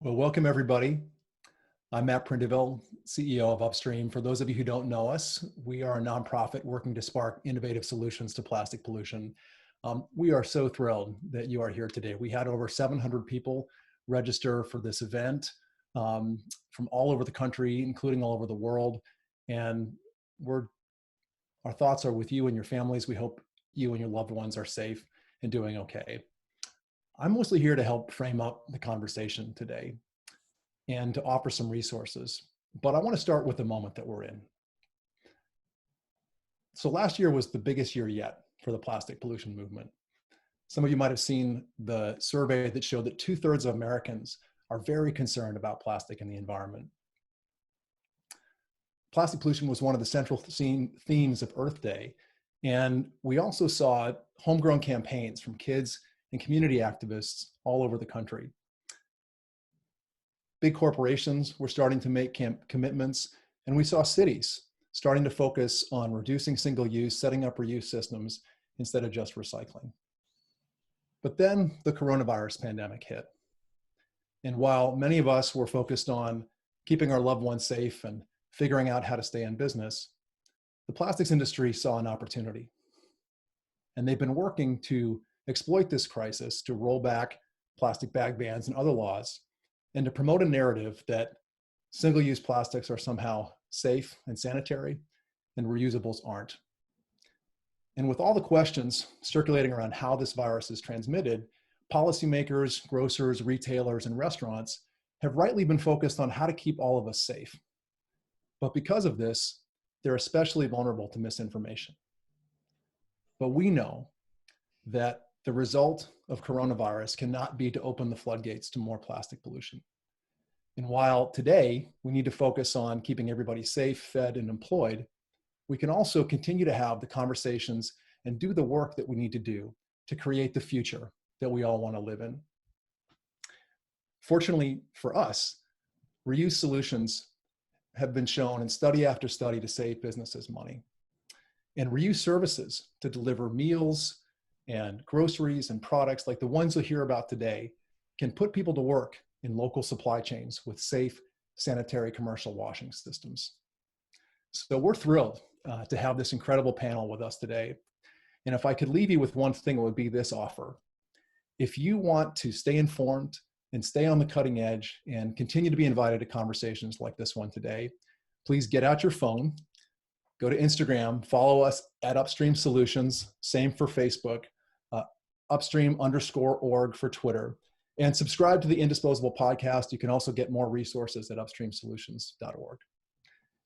Well, welcome everybody. I'm Matt Prindiville, CEO of Upstream. For those of you who don't know us, we are a nonprofit working to spark innovative solutions to plastic pollution. We are so thrilled that you are here today. We had over 700 people register for this event from all over the country, including all over the world. And our thoughts are with you and your families. We hope you and your loved ones are safe and doing okay. I'm mostly here to help frame up the conversation today and to offer some resources. But I want to start with the moment that we're in. So last year was the biggest year yet for the plastic pollution movement. Some of you might have seen the survey that showed that 2/3 of Americans are very concerned about plastic and the environment. Plastic pollution was one of the central themes of Earth Day. And we also saw homegrown campaigns from kids and community activists all over the country. Big corporations were starting to make commitments, and we saw cities starting to focus on reducing single use, setting up reuse systems instead of just recycling. But then the coronavirus pandemic hit. And while many of us were focused on keeping our loved ones safe and figuring out how to stay in business, the plastics industry saw an opportunity. And they've been working to exploit this crisis to roll back plastic bag bans and other laws, and to promote a narrative that single-use plastics are somehow safe and sanitary and reusables aren't. And with all the questions circulating around how this virus is transmitted, policymakers, grocers, retailers, and restaurants have rightly been focused on how to keep all of us safe. But because of this, they're especially vulnerable to misinformation. But we know that the result of coronavirus cannot be to open the floodgates to more plastic pollution. And while today we need to focus on keeping everybody safe, fed, and employed, we can also continue to have the conversations and do the work that we need to do to create the future that we all want to live in. Fortunately for us, reuse solutions have been shown in study after study to save businesses money. And reuse services to deliver meals and groceries and products like the ones you'll hear about today can put people to work in local supply chains with safe, sanitary commercial washing systems. So we're thrilled to have this incredible panel with us today. And if I could leave you with one thing, it would be this offer. If you want to stay informed and stay on the cutting edge and continue to be invited to conversations like this one today, please get out your phone, go to Instagram, follow us at Upstream Solutions, same for Facebook, Upstream_org for Twitter, and subscribe to the Indisposable podcast. You can also get more resources at upstreamsolutions.org.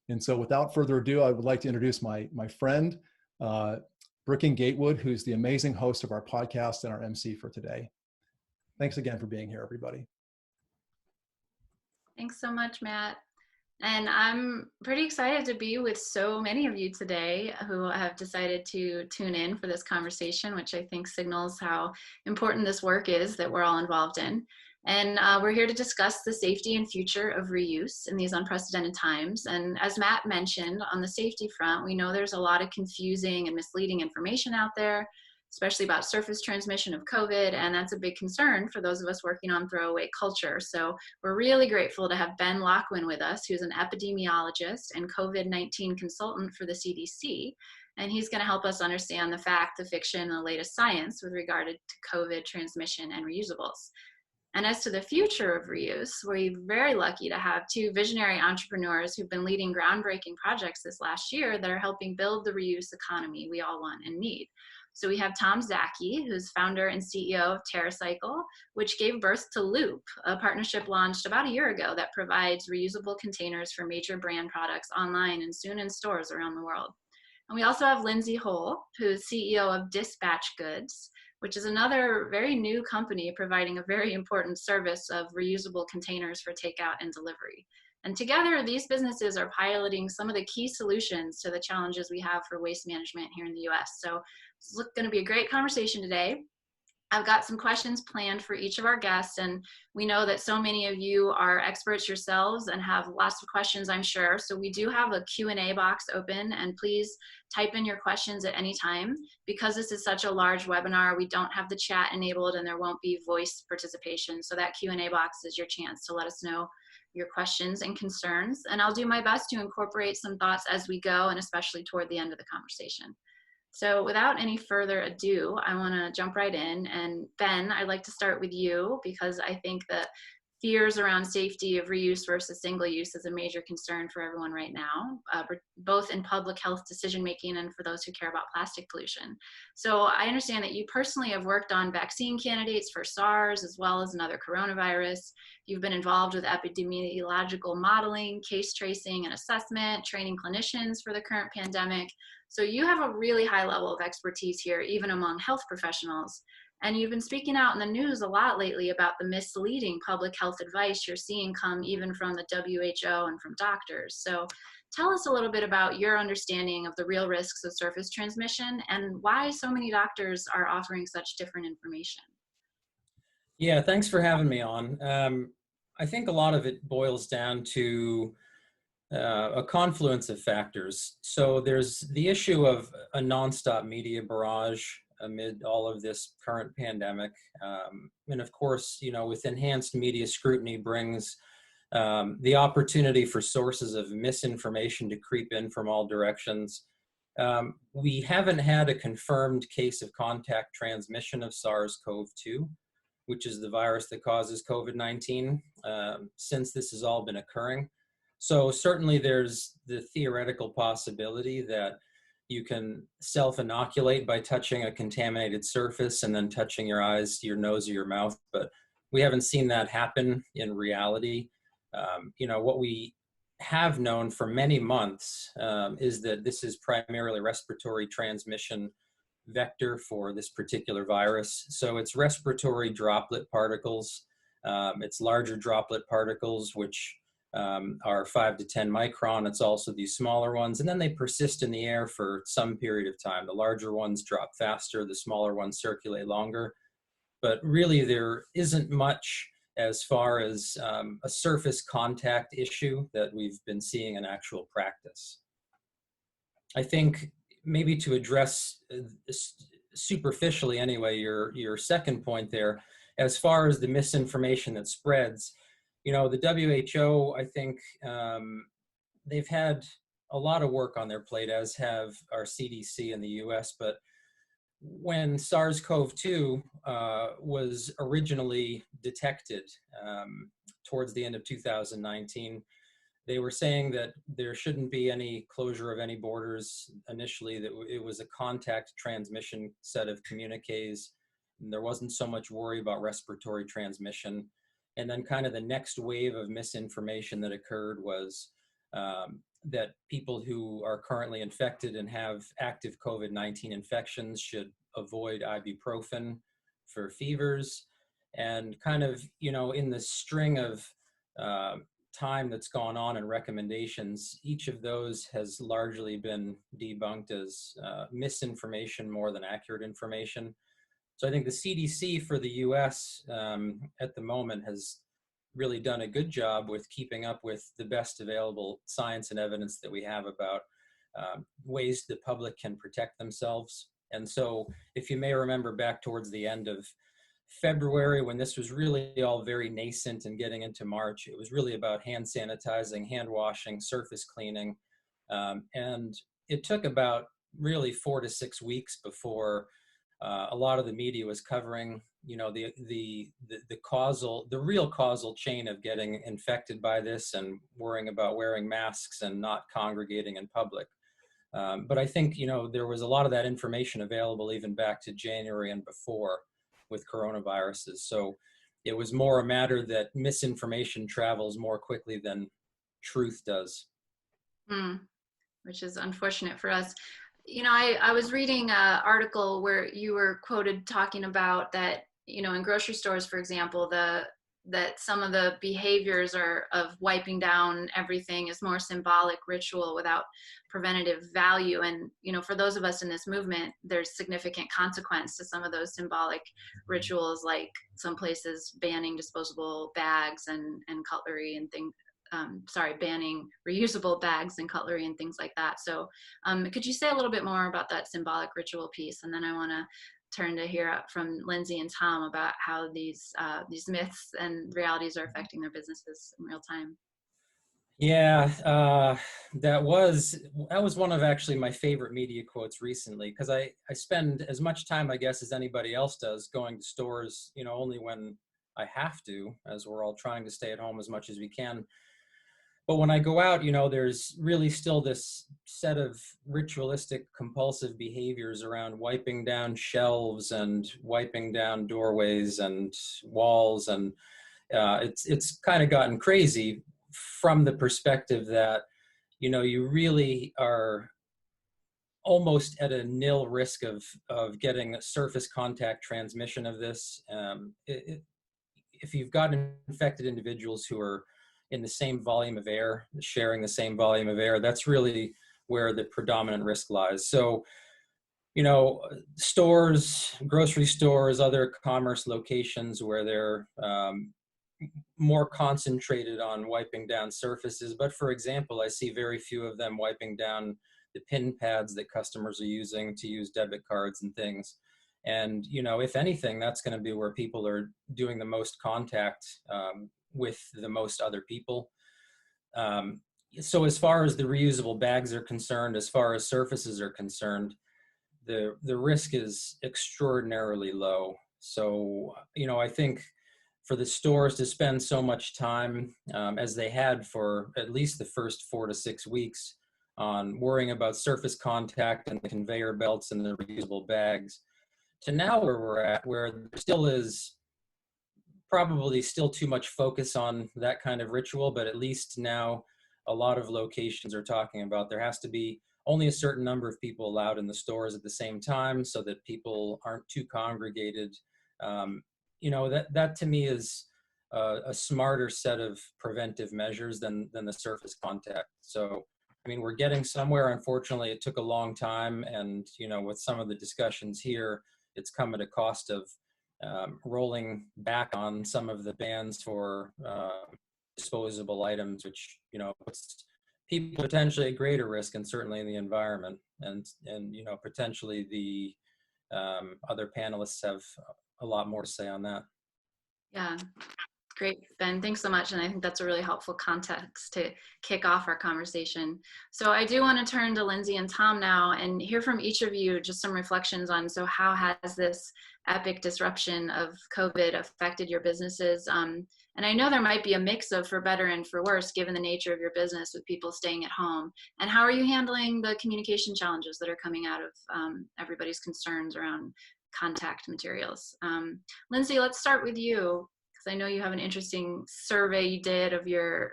And so without further ado, I would like to introduce my friend, Brooking Gatewood, who's the amazing host of our podcast and our MC for today. Thanks again for being here, everybody. Thanks so much, Matt. And I'm pretty excited to be with so many of you today who have decided to tune in for this conversation, which I think signals how important this work is that we're all involved in. And we're here to discuss the safety and future of reuse in these unprecedented times. And as Matt mentioned, on the safety front, we know there's a lot of confusing and misleading information out there, especially about surface transmission of COVID, and that's a big concern for those of us working on throwaway culture. So we're really grateful to have Ben Locwin with us, who's an epidemiologist and COVID-19 consultant for the CDC, and he's going to help us understand the fact, the fiction, and the latest science with regard to COVID transmission and reusables. And as to the future of reuse, we're very lucky to have two visionary entrepreneurs who've been leading groundbreaking projects this last year that are helping build the reuse economy we all want and need. So we have Tom Szaky, who's founder and CEO of TerraCycle, which gave birth to Loop, a partnership launched about a year ago that provides reusable containers for major brand products online and soon in stores around the world. And we also have Lindsey Hoell, who's CEO of Dispatch Goods, which is another very new company providing a very important service of reusable containers for takeout and delivery. And together, these businesses are piloting some of the key solutions to the challenges we have for waste management here in the US. So it's going to be a great conversation today. I've got some questions planned for each of our guests, and we know that so many of you are experts yourselves and have lots of questions, I'm sure. So we do have a Q&A box open, and please type in your questions at any time. Because this is such a large webinar, we don't have the chat enabled and there won't be voice participation. So that Q&A box is your chance to let us know your questions and concerns. And I'll do my best to incorporate some thoughts as we go, and especially toward the end of the conversation. So without any further ado, I want to jump right in. And Ben, I'd like to start with you, because I think that fears around safety of reuse versus single use is a major concern for everyone right now, both in public health decision making and for those who care about plastic pollution. So I understand that you personally have worked on vaccine candidates for SARS as well as another coronavirus. You've been involved with epidemiological modeling, case tracing and assessment, training clinicians for the current pandemic. So you have a really high level of expertise here, even among health professionals. And you've been speaking out in the news a lot lately about the misleading public health advice you're seeing come even from the WHO and from doctors. So tell us a little bit about your understanding of the real risks of surface transmission and why so many doctors are offering such different information. Yeah, thanks for having me on. I think a lot of it boils down to a confluence of factors. So there's the issue of a nonstop media barrage amid all of this current pandemic. And of course, you know, with enhanced media scrutiny brings the opportunity for sources of misinformation to creep in from all directions. We haven't had a confirmed case of contact transmission of SARS-CoV-2, which is the virus that causes COVID-19, since this has all been occurring. So certainly there's the theoretical possibility that you can self-inoculate by touching a contaminated surface and then touching your eyes, your nose, or your mouth, but we haven't seen that happen in reality. You know, what we have known for many months is that this is primarily respiratory transmission vector for this particular virus. So it's respiratory droplet particles. It's larger droplet particles, which are 5 to 10 micron. It's also these smaller ones, and then they persist in the air for some period of time. The larger ones drop faster, the smaller ones circulate longer. But really there isn't much as far as a surface contact issue that we've been seeing in actual practice. I think maybe to address superficially anyway, your second point there, as far as the misinformation that spreads, you know, the WHO, I think they've had a lot of work on their plate, as have our CDC in the US, but when SARS-CoV-2 was originally detected towards the end of 2019, they were saying that there shouldn't be any closure of any borders initially, that it was a contact transmission set of communiques, and there wasn't so much worry about respiratory transmission. And then kind of the next wave of misinformation that occurred was that people who are currently infected and have active COVID-19 infections should avoid ibuprofen for fevers. And kind of, you know, in the string of time that's gone on and recommendations, each of those has largely been debunked as misinformation more than accurate information. So I think the CDC for the US at the moment has really done a good job with keeping up with the best available science and evidence that we have about ways the public can protect themselves. And so if you may remember back towards the end of February, when this was really all very nascent and getting into March, it was really about hand sanitizing, hand washing, surface cleaning. And it took about really 4 to 6 weeks before a lot of the media was covering, you know, the real causal chain of getting infected by this and worrying about wearing masks and not congregating in public. But I think, you know, there was a lot of that information available even back to January and before with coronaviruses. So it was more a matter that misinformation travels more quickly than truth does. Which is unfortunate for us. You know, I was reading an article where you were quoted talking about that, you know, in grocery stores, for example, the that some of the behaviors of wiping down everything is more symbolic ritual without preventative value. And, you know, for those of us in this movement, there's significant consequence to some of those symbolic rituals, like some places banning disposable bags and cutlery and things. Banning reusable bags and cutlery and things like that. So could you say a little bit more about that symbolic ritual piece? And then I want to turn to hear from Lindsey and Tom about how these myths and realities are affecting their businesses in real time. Yeah, that was one of actually my favorite media quotes recently, because I spend as much time, I guess, as anybody else does going to stores, you know, only when I have to, as we're all trying to stay at home as much as we can. But when I go out, you know, there's really still this set of ritualistic compulsive behaviors around wiping down shelves and wiping down doorways and walls. And it's kind of gotten crazy from the perspective that, you know, you really are almost at a nil risk of getting a surface contact transmission of this. If you've got infected individuals who are in the same volume of air, sharing the same volume of air, that's really where the predominant risk lies. So, you know, stores, grocery stores, other commerce locations where they're more concentrated on wiping down surfaces. But for example, I see very few of them wiping down the pin pads that customers are using to use debit cards and things. And, you know, if anything, that's going to be where people are doing the most contact with the most other people. So as far as the reusable bags are concerned, as far as surfaces are concerned, the risk is extraordinarily low. So, you know, I think for the stores to spend so much time, as they had for at least the first 4 to 6 weeks, on worrying about surface contact and the conveyor belts and the reusable bags, to now where we're at, where there still is probably still too much focus on that kind of ritual, but at least now a lot of locations are talking about there has to be only a certain number of people allowed in the stores at the same time so that people aren't too congregated. You know, that to me is a smarter set of preventive measures than the surface contact. So, I mean, we're getting somewhere. Unfortunately, it took a long time. And, you know, with some of the discussions here, it's come at a cost of rolling back on some of the bans for disposable items, which, you know, puts people potentially at greater risk, and certainly in the environment. And you know, potentially the other panelists have a lot more to say on that. Yeah, great, Ben. Thanks so much. And I think that's a really helpful context to kick off our conversation. So I do want to turn to Lindsey and Tom now and hear from each of you just some reflections on, so how has this epic disruption of COVID affected your businesses? And I know there might be a mix of for better and for worse, given the nature of your business with people staying at home. And how are you handling the communication challenges that are coming out of everybody's concerns around contact materials? Lindsey, let's start with you, because I know you have an interesting survey you did of your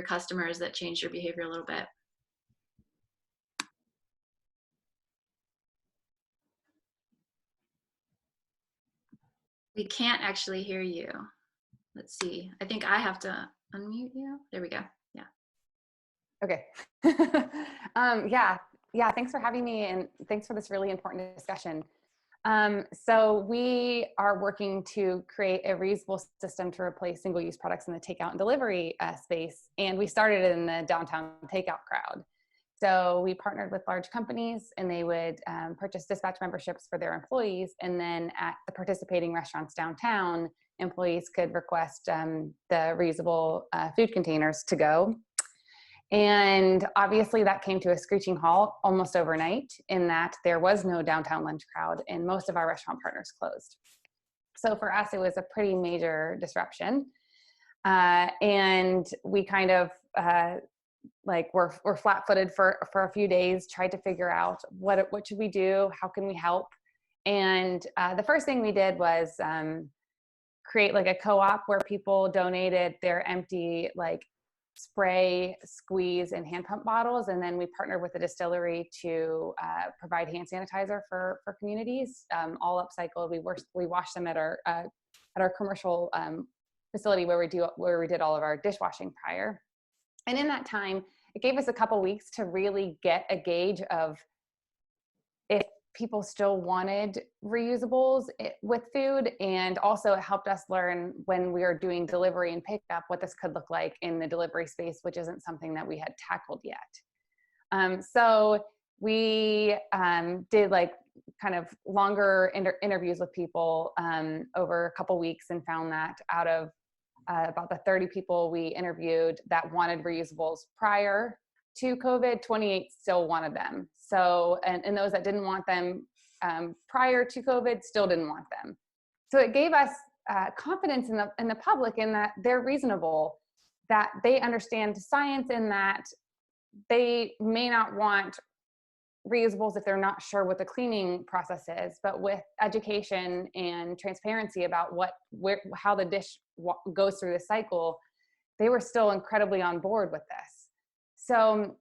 customers that changed your behavior a little bit. We can't actually hear you. Let's see. I think I have to unmute you. There we go. Yeah. Okay. Yeah. Thanks for having me, and thanks for this really important discussion. So we are working to create a reusable system to replace single-use products in the takeout and delivery space. And we started in the downtown takeout crowd. So we partnered with large companies, and they would purchase dispatch memberships for their employees. And then at the participating restaurants downtown, employees could request the reusable food containers to go. And obviously that came to a screeching halt almost overnight, in that there was no downtown lunch crowd and most of our restaurant partners closed. So for us, it was a pretty major disruption. And we kind of we're flat-footed for a few days, tried to figure out what should we do? How can we help? And the first thing we did was create like a co-op where people donated their empty spray, squeeze, and hand pump bottles. And then we partnered with the distillery to provide hand sanitizer for communities, all upcycled. We wash them at our at our commercial facility where we did all of our dishwashing prior. And in that time, it gave us a couple weeks to really get a gauge of if people still wanted reusables with food. And also it helped us learn when we were doing delivery and pickup, what this could look like in the delivery space, which isn't something that we had tackled yet. So we did like kind of longer interviews with people over a couple weeks, and found that out of about the 30 people we interviewed that wanted reusables prior to COVID, 28 still wanted them. So, and those that didn't want them prior to COVID still didn't want them. So it gave us confidence in the public, in that they're reasonable, that they understand science, and that they may not want reusables if they're not sure what the cleaning process is. But with education and transparency about how the dish goes through the cycle, they were still incredibly on board with this. So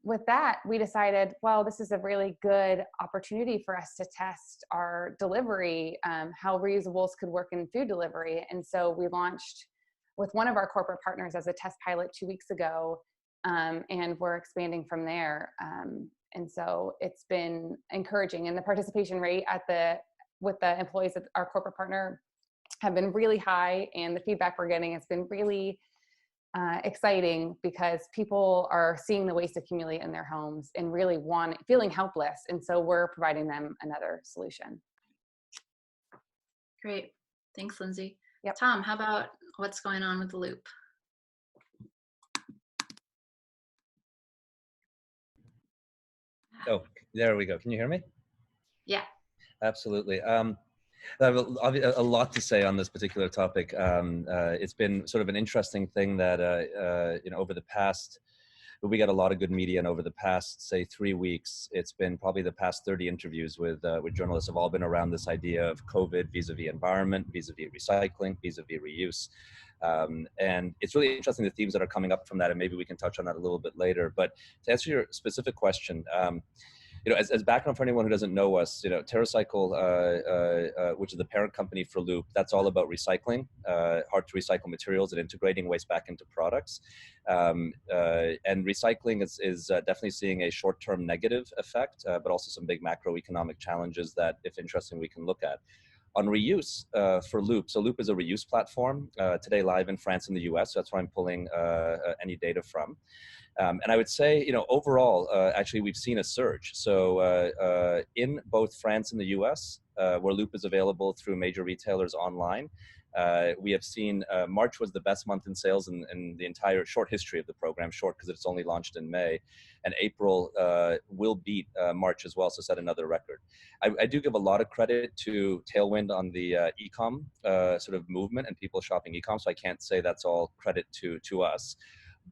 with that, we decided, well, this is a really good opportunity for us to test our delivery, how reusables could work in food delivery. And so we launched with one of our corporate partners as a test pilot 2 weeks ago, and we're expanding from there. And so it's been encouraging, and the participation rate with the employees at our corporate partner have been really high, and the feedback we're getting has been really exciting, because people are seeing the waste accumulate in their homes and really feeling helpless. And so we're providing them another solution. Great. Thanks, Lindsey. Yep. Tom, how about what's going on with the loop? Oh, there we go. Can you hear me? Yeah. Absolutely. I have a lot to say on this particular topic. It's been sort of an interesting thing that, over the past, we got a lot of good media, and over the past, say, 3 weeks, it's been probably the past 30 interviews with journalists have all been around this idea of COVID vis-a-vis environment, vis-a-vis recycling, vis-a-vis reuse. And it's really interesting, the themes that are coming up from that, and maybe we can touch on that a little bit later. But to answer your specific question, as background for anyone who doesn't know us, TerraCycle, which is the parent company for Loop, that's all about recycling, hard to recycle materials, and integrating waste back into products. And recycling is definitely seeing a short-term negative effect, but also some big macroeconomic challenges that, if interesting, we can look at. On reuse for Loop, so Loop is a reuse platform, today live in France and the US, so that's where I'm pulling any data from. And I would say, overall, actually, we've seen a surge. So in both France and the US, where Loop is available through major retailers online, we have seen March was the best month in sales in the entire short history of the program, short because it's only launched in May. And April will beat March as well, so set another record. I do give a lot of credit to tailwind on the e-com sort of movement and people shopping e-com, so I can't say that's all credit to us.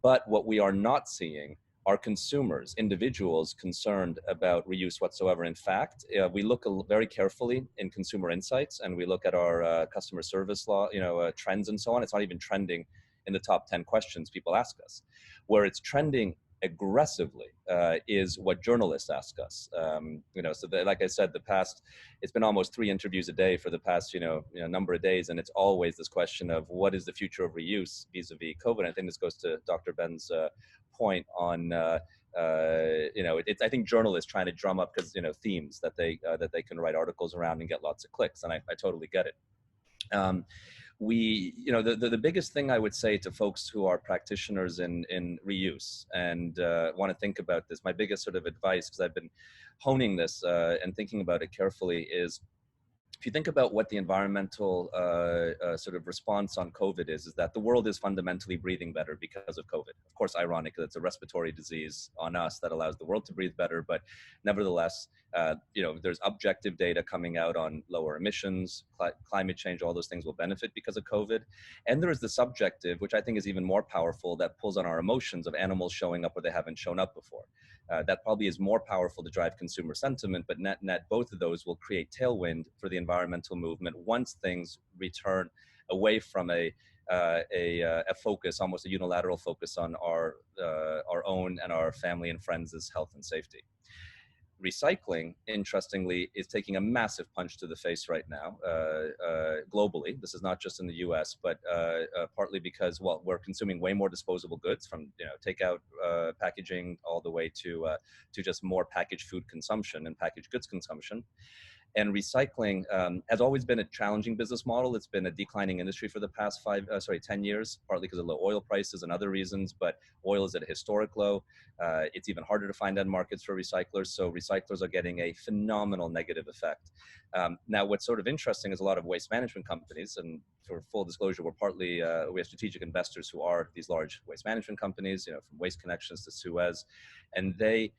But what we are not seeing are consumers, individuals concerned about reuse whatsoever. In fact, we look very carefully in consumer insights, and we look at our customer service law, trends and so on. It's not even trending in the top 10 questions people ask us. Where it's trending aggressively is what journalists ask us. So like I said, it's been almost 3 interviews a day for the past, number of days. And it's always this question of what is the future of reuse vis-a-vis COVID. And I think this goes to Dr. Ben's point on, I think journalists trying to drum up themes that they can write articles around and get lots of clicks. And I totally get it. The biggest thing I would say to folks who are practitioners in reuse and want to think about this, my biggest sort of advice, because I've been honing this and thinking about it carefully, is if you think about what the environmental sort of response on COVID is that the world is fundamentally breathing better because of COVID. Of course, ironic that it's a respiratory disease on us that allows the world to breathe better, but nevertheless, there's objective data coming out on lower emissions, climate change, all those things will benefit because of COVID. And there is the subjective, which I think is even more powerful, that pulls on our emotions of animals showing up where they haven't shown up before. That probably is more powerful to drive consumer sentiment, but net, both of those will create tailwind for the environmental movement once things return away from a focus, almost a unilateral focus on our own and our family and friends' health and safety. recycling, interestingly, is taking a massive punch to the face right now, globally. This is not just in the US, but partly because, well, we're consuming way more disposable goods, from takeout packaging all the way to just more packaged food consumption and packaged goods consumption. And recycling has always been a challenging business model. It's been a declining industry for the past 10 years, partly because of low oil prices and other reasons, but oil is at a historic low. It's even harder to find end markets for recyclers, so recyclers are getting a phenomenal negative effect. Now, what's sort of interesting is a lot of waste management companies, and for full disclosure, we have strategic investors who are these large waste management companies, from Waste Connections to Suez, and they,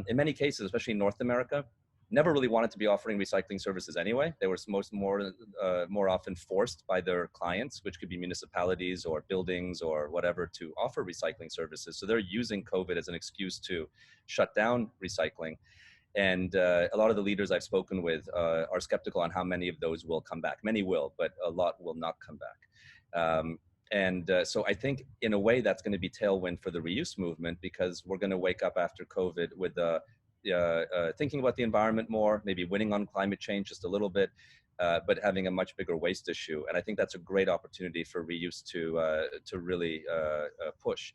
in many cases, especially in North America, never really wanted to be offering recycling services anyway. They were more often forced by their clients, which could be municipalities or buildings or whatever, to offer recycling services. So they're using COVID as an excuse to shut down recycling. And a lot of the leaders I've spoken with are skeptical on how many of those will come back. Many will, but a lot will not come back. So I think in a way that's going to be tailwind for the reuse movement, because we're going to wake up after COVID with thinking about the environment more, maybe winning on climate change just a little bit, but having a much bigger waste issue. And I think that's a great opportunity for reuse to really push.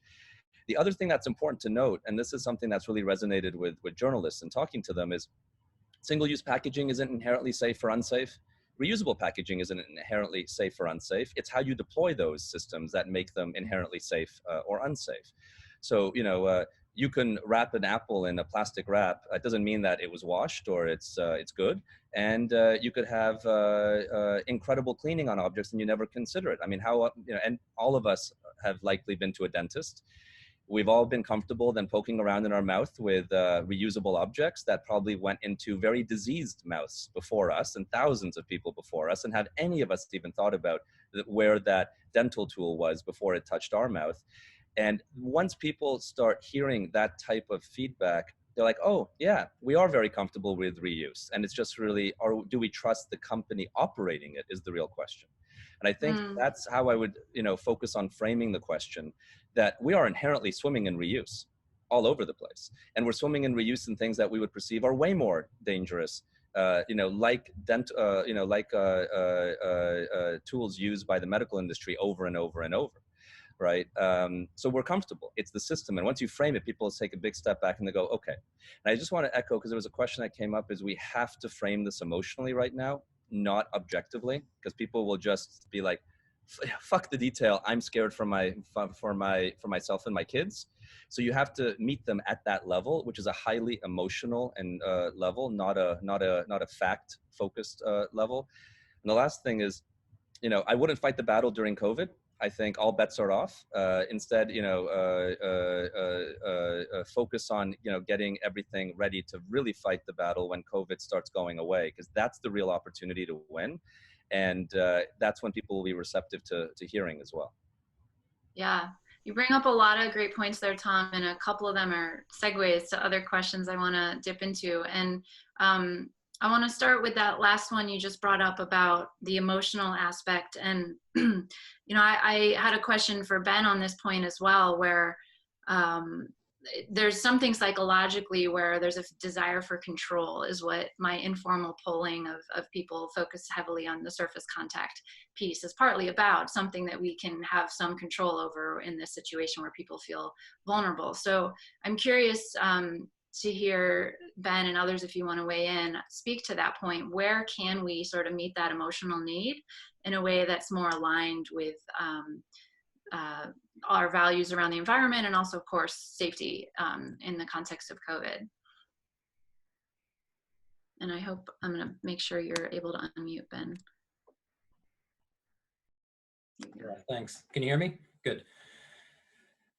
The other thing that's important to note, and this is something that's really resonated with journalists and talking to them, is single-use packaging isn't inherently safe or unsafe. Reusable packaging isn't inherently safe or unsafe. It's how you deploy those systems that make them inherently safe or unsafe. So, you can wrap an apple in a plastic wrap. It doesn't mean that it was washed or it's good. And you could have incredible cleaning on objects and you never consider it. I mean, and all of us have likely been to a dentist. We've all been comfortable then poking around in our mouth with reusable objects that probably went into very diseased mouths before us and thousands of people before us. And have any of us even thought about where that dental tool was before it touched our mouth? And once people start hearing that type of feedback, they're like, oh yeah, we are very comfortable with reuse. And it's just really, or do we trust the company operating it, is the real question. And I think that's how I would, focus on framing the question, that we are inherently swimming in reuse all over the place. And we're swimming in reuse in things that we would perceive are way more dangerous, like tools used by the medical industry over and over and over. Right? So we're comfortable. It's the system. And once you frame it, people take a big step back and they go, okay. And I just want to echo, because there was a question that came up, is we have to frame this emotionally right now, not objectively, because people will just be like, fuck the detail. I'm scared for myself and my kids. So you have to meet them at that level, which is a highly emotional and level, not a fact focused level. And the last thing is, I wouldn't fight the battle during COVID. I think all bets are off. Instead, focus on, getting everything ready to really fight the battle when COVID starts going away, because that's the real opportunity to win. And that's when people will be receptive to hearing as well. Yeah, you bring up a lot of great points there, Tom, and a couple of them are segues to other questions I want to dip into. And I want to start with that last one you just brought up about the emotional aspect. And, I had a question for Ben on this point as well, where there's something psychologically where there's a desire for control, is what my informal polling of people focused heavily on the surface contact piece is partly about, something that we can have some control over in this situation where people feel vulnerable. So I'm curious to hear, Ben and others, if you want to weigh in, speak to that point. Where can we sort of meet that emotional need in a way that's more aligned with our values around the environment and also, of course, safety in the context of COVID? And I hope, I'm going to make sure you're able to unmute, Ben. Thanks. Can you hear me? Good.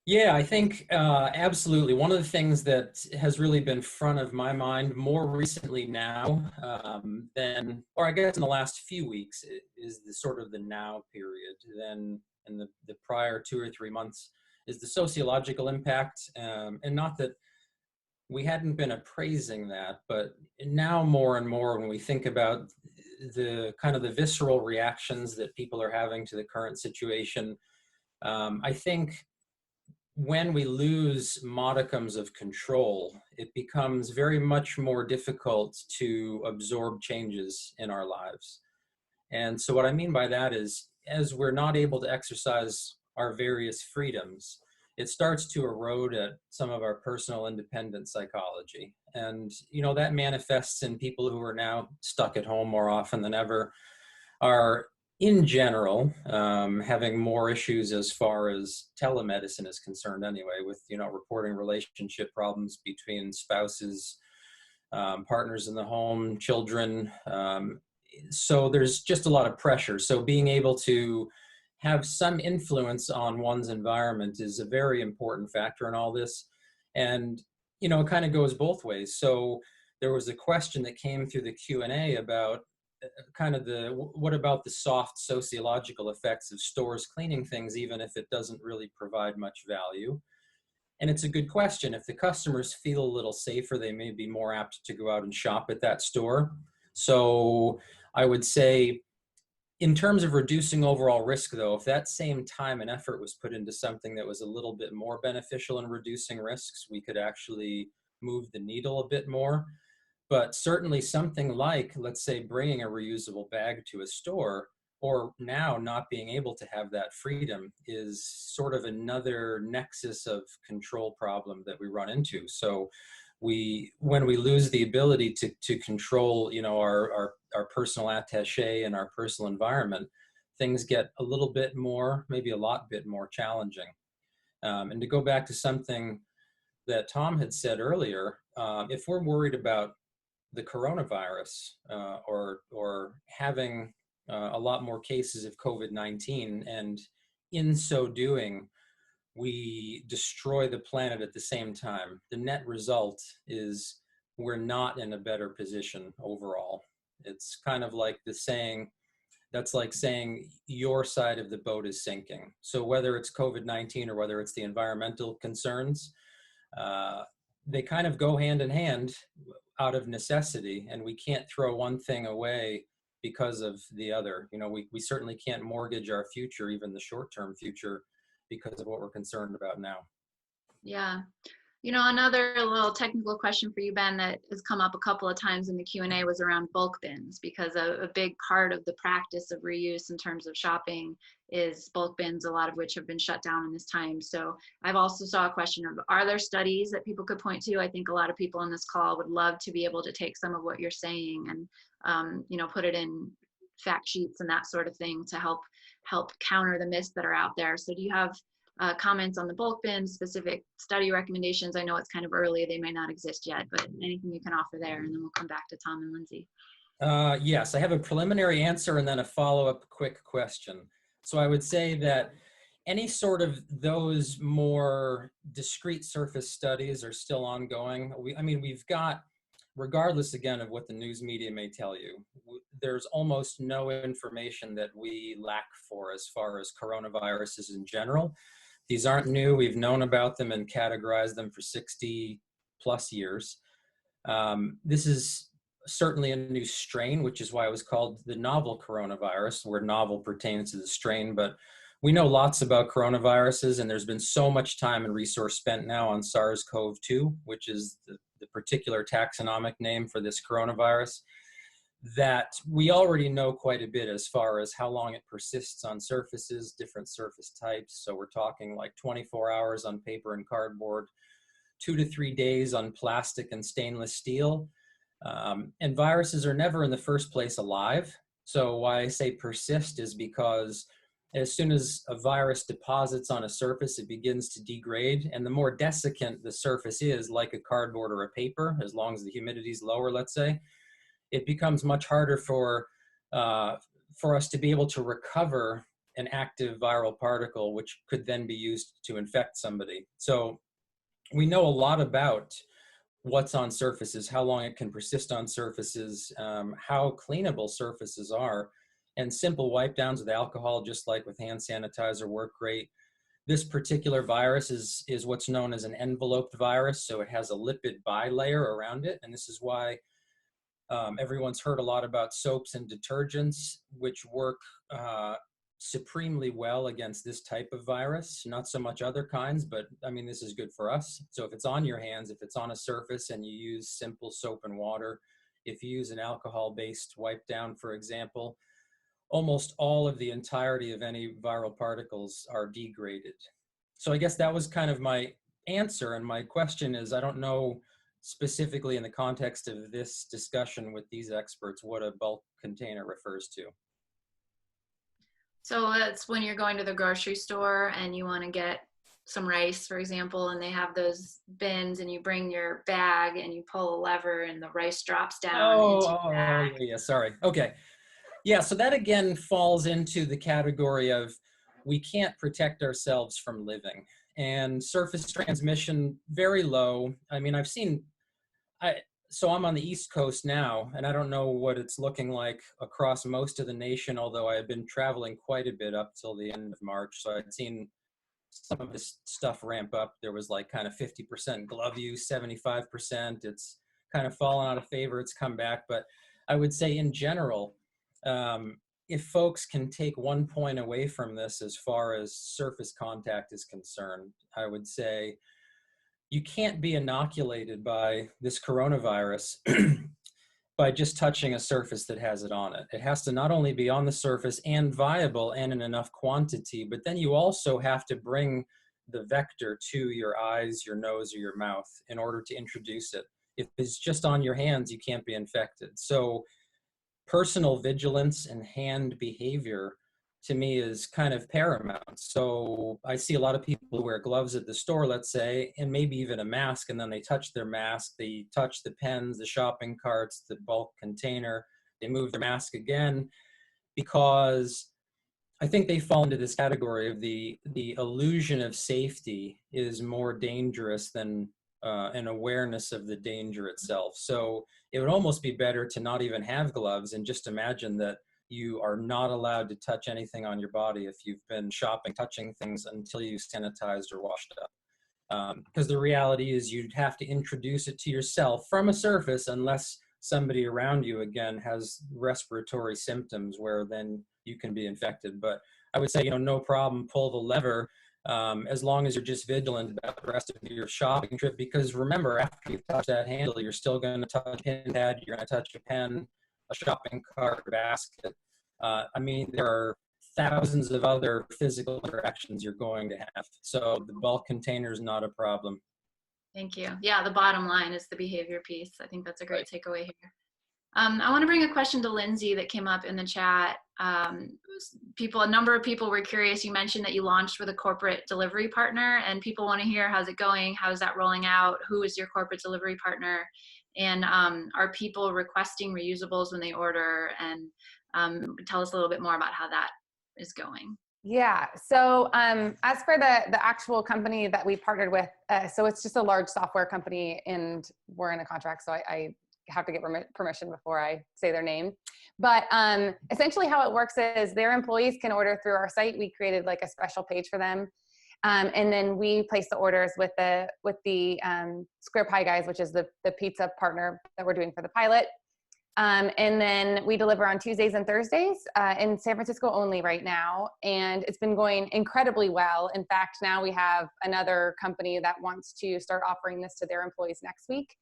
Yeah, I think absolutely. One of the things that has really been front of my mind more recently now or I guess in the last few weeks, is the sort of the now period. Then in the prior 2 or 3 months is the sociological impact. And not that we hadn't been appraising that, but now more and more when we think about the kind of the visceral reactions that people are having to the current situation, I think when we lose modicums of control, it becomes very much more difficult to absorb changes in our lives. And so what I mean by that is, as we're not able to exercise our various freedoms, it starts to erode at some of our personal independent psychology. And, you know, that manifests in people who are now stuck at home more often than ever, are in general having more issues as far as telemedicine is concerned anyway, with, you know, reporting relationship problems between spouses, partners in the home, children. So there's just a lot of pressure. So being able to have some influence on one's environment is a very important factor in all this. And, you know, it kind of goes both ways. So there was a question that came through the Q&A about kind of what about the soft sociological effects of stores cleaning things, even if it doesn't really provide much value? And it's a good question. If the customers feel a little safer, they may be more apt to go out and shop at that store. So I would say, in terms of reducing overall risk, though, if that same time and effort was put into something that was a little bit more beneficial in reducing risks, we could actually move the needle a bit more. But certainly something like, let's say, bringing a reusable bag to a store, or now not being able to have that freedom, is sort of another nexus of control problem that we run into. So when we lose the ability to control, you know, our personal attaché and our personal environment, things get a little bit more, maybe a lot bit more challenging. And to go back to something that Tom had said earlier, if we're worried about the coronavirus or having a lot more cases of COVID-19, and in so doing, we destroy the planet at the same time, the net result is we're not in a better position overall. It's kind of like the saying, that's like saying your side of the boat is sinking. So whether it's COVID-19 or whether it's the environmental concerns, they kind of go hand in hand out of necessity, and we can't throw one thing away because of the other. You know, we certainly can't mortgage our future, even the short-term future, because of what we're concerned about now. Yeah. You know, another little technical question for you, Ben, that has come up a couple of times in the Q&A was around bulk bins, because a big part of the practice of reuse in terms of shopping is bulk bins, a lot of which have been shut down in this time. So I've also saw a question of, are there studies that people could point to? I think a lot of people on this call would love to be able to take some of what you're saying and, you know, put it in fact sheets and that sort of thing to help counter the myths that are out there. So do you have comments on the bulk bin, specific study recommendations? I know it's kind of early, they may not exist yet, but anything you can offer there, and then we'll come back to Tom and Lindsey. Yes, I have a preliminary answer and then a follow-up quick question. So I would say that any sort of those more discrete surface studies are still ongoing. I mean, we've got, regardless again of what the news media may tell you, there's almost no information that we lack for as far as coronaviruses in general. These aren't new. We've known about them and categorized them for 60 plus years. This is certainly a new strain, which is why it was called the novel coronavirus, where novel pertains to the strain. But we know lots about coronaviruses, and there's been so much time and resource spent now on SARS-CoV-2, which is the particular taxonomic name for this coronavirus, that we already know quite a bit as far as how long it persists on surfaces, different surface types. So we're talking like 24 hours on paper and cardboard, 2 to 3 days on plastic and stainless steel. And viruses are never in the first place alive. So why I say persist is because as soon as a virus deposits on a surface, it begins to degrade. And the more desiccant the surface is, like a cardboard or a paper, as long as the humidity is lower, let's say, it becomes much harder for us to be able to recover an active viral particle, which could then be used to infect somebody. So we know a lot about what's on surfaces, how long it can persist on surfaces, how cleanable surfaces are. And simple wipe downs with alcohol, just like with hand sanitizer, work great. This particular virus is what's known as an enveloped virus. So it has a lipid bilayer around it. And this is why everyone's heard a lot about soaps and detergents, which work supremely well against this type of virus, not so much other kinds, but I mean, this is good for us. So if it's on your hands, if it's on a surface and you use simple soap and water, if you use an alcohol-based wipe down, for example, almost all of the entirety of any viral particles are degraded. So I guess that was kind of my answer. And my question is, I don't know specifically in the context of this discussion with these experts what a bulk container refers to. So that's when you're going to the grocery store and you want to get some rice, for example, and they have those bins, and you bring your bag and you pull a lever and the rice drops down into the bag. Yeah, sorry. Okay. Yeah, so that again falls into the category of we can't protect ourselves from living. And surface transmission, very low. I mean, so I'm on the East Coast now, and I don't know what it's looking like across most of the nation, although I had been traveling quite a bit up till the end of March. So I'd seen some of this stuff ramp up. There was like kind of 50% glove use, 75%. It's kind of fallen out of favor. It's come back. But I would say in general, if folks can take 1 point away from this as far as surface contact is concerned, I would say you can't be inoculated by this coronavirus by just touching a surface that has it on it. It has to not only be on the surface and viable and in enough quantity, but then you also have to bring the vector to your eyes, your nose, or your mouth in order to introduce it. If it's just on your hands, you can't be infected. So personal vigilance and hand behavior to me is kind of paramount. So I see a lot of people who wear gloves at the store, let's say, and maybe even a mask, and then they touch their mask, they touch the pens, the shopping carts, the bulk container, they move their mask again, because I think they fall into this category of the illusion of safety is more dangerous than an awareness of the danger itself. So it would almost be better to not even have gloves and just imagine that you are not allowed to touch anything on your body if you've been shopping, touching things until you sanitized or washed up. Because the reality is you'd have to introduce it to yourself from a surface unless somebody around you, again, has respiratory symptoms where then you can be infected. But I would say, no problem, pull the lever as long as you're just vigilant about the rest of your shopping trip. Because remember, after you touch that handle, you're still going to touch a pin pad, you're going to touch a pen, a shopping cart, a basket. I mean, there are thousands of other physical interactions you're going to have. So the bulk container is not a problem. Thank you. Yeah, the bottom line is the behavior piece. I think that's a great takeaway here. I want to bring a question to Lindsey that came up in the chat. A number of people were curious. You mentioned that you launched with a corporate delivery partner, and people want to hear, how's it going? How is that rolling out? Who is your corporate delivery partner? And are people requesting reusables when they order? And tell us a little bit more about how that is going. Yeah. So as for the actual company that we partnered with, so it's just a large software company, and we're in a contract, so I have to get permission before I say their name. But essentially how it works is their employees can order through our site. We created like a special page for them. And then we place the orders with the Square Pie guys, which is the pizza partner that we're doing for the pilot. And then we deliver on Tuesdays and Thursdays in San Francisco only right now. And it's been going incredibly well. In fact, now we have another company that wants to start offering this to their employees next week.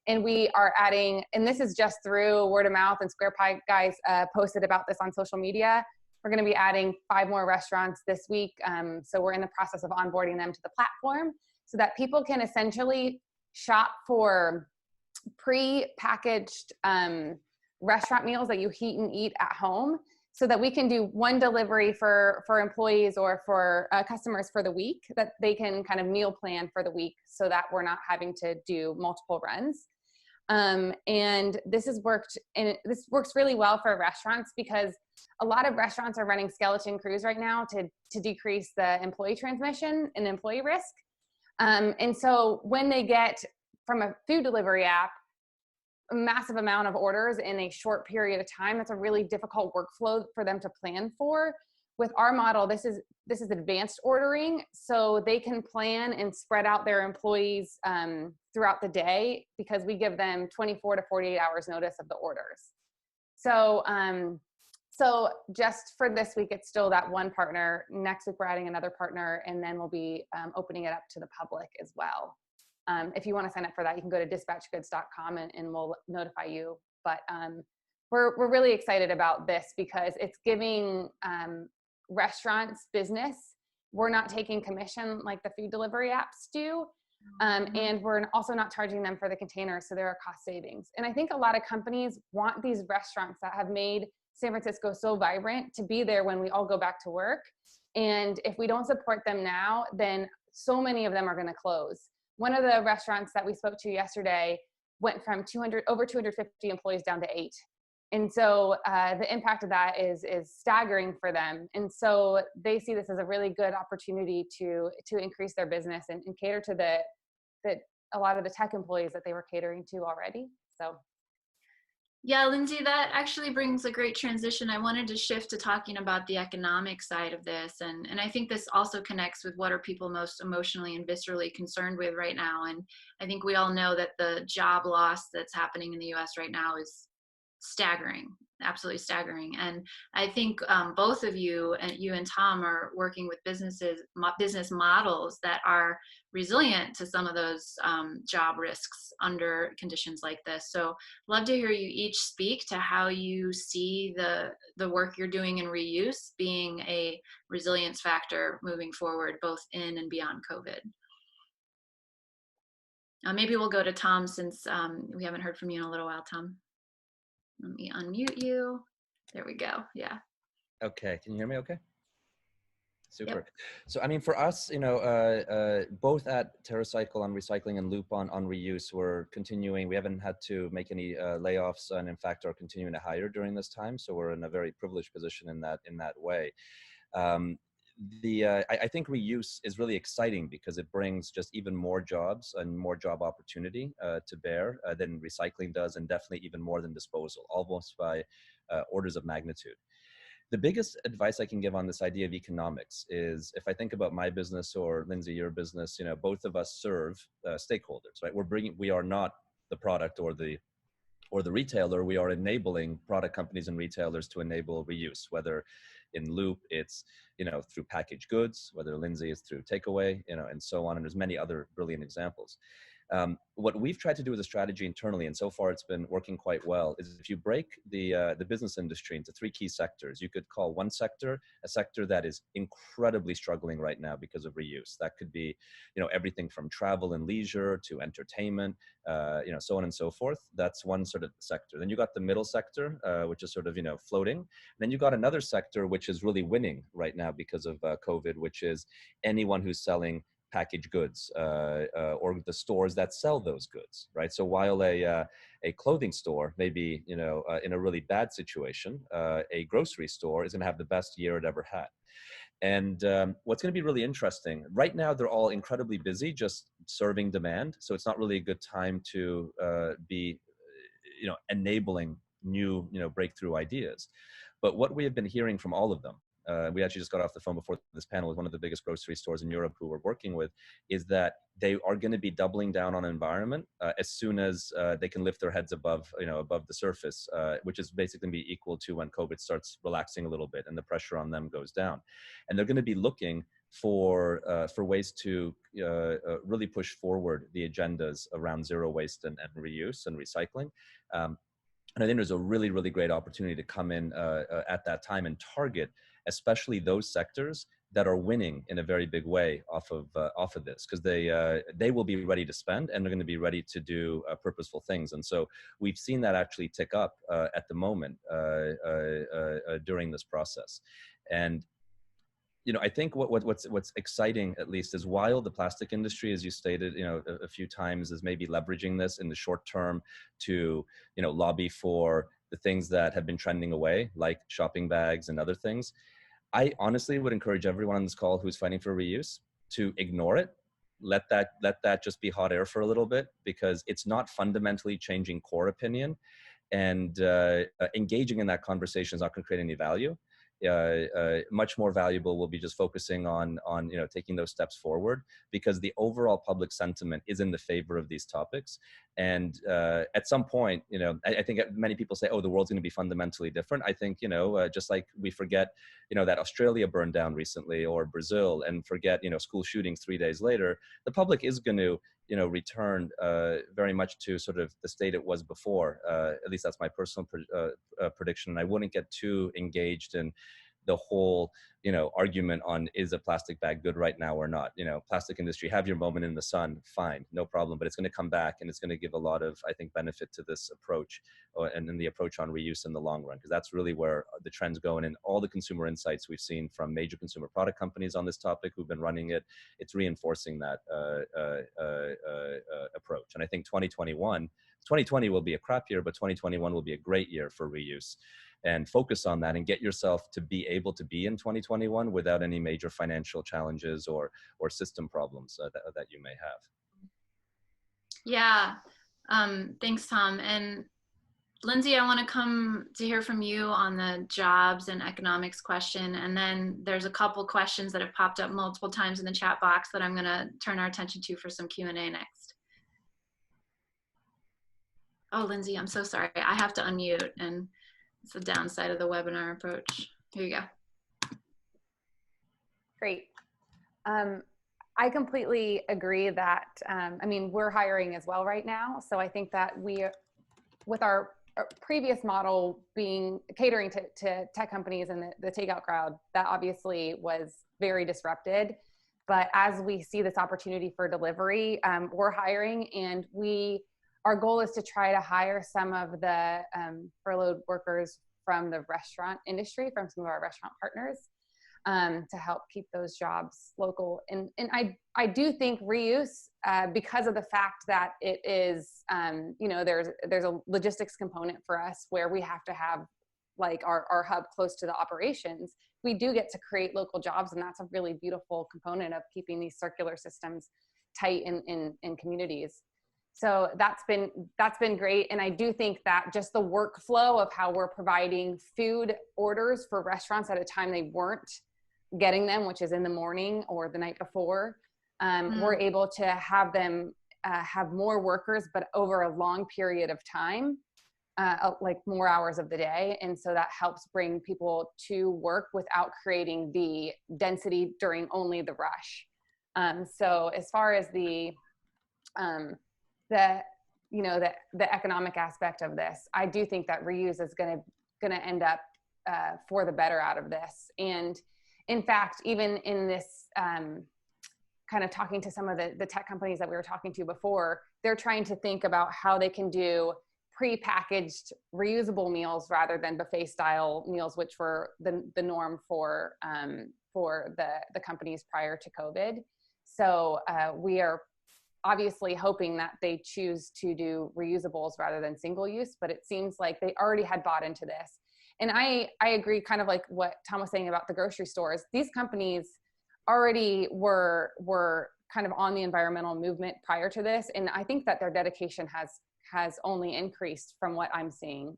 And we are adding, and this is just through word of mouth, and Square Pie guys posted about this on social media. We're going to be adding 5 more restaurants this week. So we're in the process of onboarding them to the platform so that people can essentially shop for pre-packaged restaurant meals that you heat and eat at home, so that we can do one delivery for employees or for customers for the week, that they can kind of meal plan for the week so that we're not having to do multiple runs. And this has worked, and this works really well for restaurants because a lot of restaurants are running skeleton crews right now to decrease the employee transmission and employee risk. And so when they get from a food delivery app a massive amount of orders in a short period of time, that's a really difficult workflow for them to plan for. With our model, this is advanced ordering, so they can plan and spread out their employees throughout the day, because we give them 24 to 48 hours notice of the orders. So So just for this week, it's still that one partner. Next week, we're adding another partner, and then we'll be opening it up to the public as well. If you want to sign up for that, you can go to dispatchgoods.com and we'll notify you. But we're really excited about this because it's giving restaurants business. We're not taking commission like the food delivery apps do. And we're also not charging them for the containers, so there are cost savings. And I think a lot of companies want these restaurants that have made San Francisco so vibrant to be there when we all go back to work. And if we don't support them now, then so many of them are going to close. One of the restaurants that we spoke to yesterday went from over 250 employees down to 8. And so the impact of that is staggering for them. And so they see this as a really good opportunity to increase their business and cater to a lot of the tech employees that they were catering to already. So. Yeah, Lindsey, that actually brings a great transition. I wanted to shift to talking about the economic side of this. And I think this also connects with what are people most emotionally and viscerally concerned with right now. And I think we all know that the job loss that's happening in the US right now is staggering, absolutely staggering. And I think both of you and Tom are working with business models that are resilient to some of those job risks under conditions like this. So love to hear you each speak to how you see the work you're doing in reuse being a resilience factor moving forward, both in and beyond COVID. Maybe we'll go to Tom since we haven't heard from you in a little while, Tom. Let me unmute you. There we go. Yeah. Okay. Can you hear me okay? Super. Yep. So, I mean, for us, both at TerraCycle on recycling and Loop on reuse, we're continuing. We haven't had to make any layoffs, and in fact, are continuing to hire during this time. So we're in a very privileged position in that way. I think reuse is really exciting because it brings just even more jobs and more job opportunity to bear than recycling does, and definitely even more than disposal, almost by orders of magnitude. The biggest advice I can give on this idea of economics is, if I think about my business or Lindsey, your business, both of us serve stakeholders, right? We are not the product or the retailer. We are enabling product companies and retailers to enable reuse, whether in Loop it's through packaged goods, whether Lindsey is through takeaway, and so on. And there's many other brilliant examples. What we've tried to do as a strategy internally, and so far it's been working quite well, is if you break the business industry into 3 key sectors, you could call one sector a sector that is incredibly struggling right now because of reuse. That could be, everything from travel and leisure to entertainment, so on and so forth. That's one sort of sector. Then you got the middle sector, which is sort of, floating. And then you got another sector which is really winning right now because of COVID, which is anyone who's selling packaged goods or the stores that sell those goods, right? So while a clothing store may be, in a really bad situation, a grocery store is going to have the best year it ever had. And what's going to be really interesting, right now they're all incredibly busy just serving demand. So it's not really a good time to be, enabling new, breakthrough ideas. But what we have been hearing from all of them, we actually just got off the phone before this panel with one of the biggest grocery stores in Europe who we're working with, is that they are going to be doubling down on environment as soon as they can lift their heads above, above the surface, which is basically going to be equal to when COVID starts relaxing a little bit and the pressure on them goes down. And they're going to be looking for ways to really push forward the agendas around zero waste and reuse and recycling. And I think there's a really, really great opportunity to come in at that time and target especially those sectors that are winning in a very big way off of this, because they will be ready to spend and they're going to be ready to do purposeful things. And so we've seen that actually tick up at the moment during this process. And I think what's exciting, at least, is while the plastic industry, as you stated, a few times, is maybe leveraging this in the short term to, lobby for the things that have been trending away, like shopping bags and other things. I honestly would encourage everyone on this call who's fighting for reuse to ignore it. Let that just be hot air for a little bit, because it's not fundamentally changing core opinion, and engaging in that conversation is not going to create any value. much more valuable will be just focusing on taking those steps forward, because the overall public sentiment is in the favor of these topics. And at some point, I think many people say, oh, the world's going to be fundamentally different. I think, just like we forget, that Australia burned down recently, or Brazil, and forget, school shootings 3 days later, the public is going to return very much to sort of the state it was before. At least that's my personal prediction. And I wouldn't get too engaged in the whole, argument on, is a plastic bag good right now or not? Plastic industry, have your moment in the sun, fine, no problem. But it's going to come back, and it's going to give a lot of, I think, benefit to this approach, and then the approach on reuse in the long run, because that's really where the trend's going. And all the consumer insights we've seen from major consumer product companies on this topic who've been running it, it's reinforcing that approach. And I think 2020 will be a crap year, but 2021 will be a great year for reuse. And focus on that and get yourself to be able to be in 2021 without any major financial challenges or system problems that you may have. Yeah, thanks, Tom. And Lindsey, I want to come to hear from you on the jobs and economics question. And then there's a couple questions that have popped up multiple times in the chat box that I'm going to turn our attention to for some Q&A next. Oh, Lindsey, I'm so sorry. I have to unmute, and it's the downside of the webinar approach. Here you go. Great. I completely agree that, we're hiring as well right now. So I think that with our previous model being catering to tech companies and the takeout crowd, that obviously was very disrupted. But as we see this opportunity for delivery, we're hiring, and our goal is to try to hire some of the furloughed workers from the restaurant industry, from some of our restaurant partners, to help keep those jobs local. And I do think reuse, because of the fact that it is, there's a logistics component for us where we have to have like our hub close to the operations. We do get to create local jobs, and that's a really beautiful component of keeping these circular systems tight in communities. So that's been great. And I do think that just the workflow of how we're providing food orders for restaurants at a time they weren't getting them, which is in the morning or the night before, we're able to have them have more workers, but over a long period of time, like more hours of the day. And so that helps bring people to work without creating the density during only the rush. So as far as the economic aspect of this, I do think that reuse is going to end up for the better out of this. And in fact, even in this kind of talking to some of the tech companies that we were talking to before, they're trying to think about how they can do pre-packaged reusable meals rather than buffet style meals, which were the norm for the companies prior to COVID. So we are obviously hoping that they choose to do reusables rather than single use, but it seems like they already had bought into this. And I agree, kind of like what Tom was saying about the grocery stores. These companies already were kind of on the environmental movement prior to this. And I think that their dedication has only increased from what I'm seeing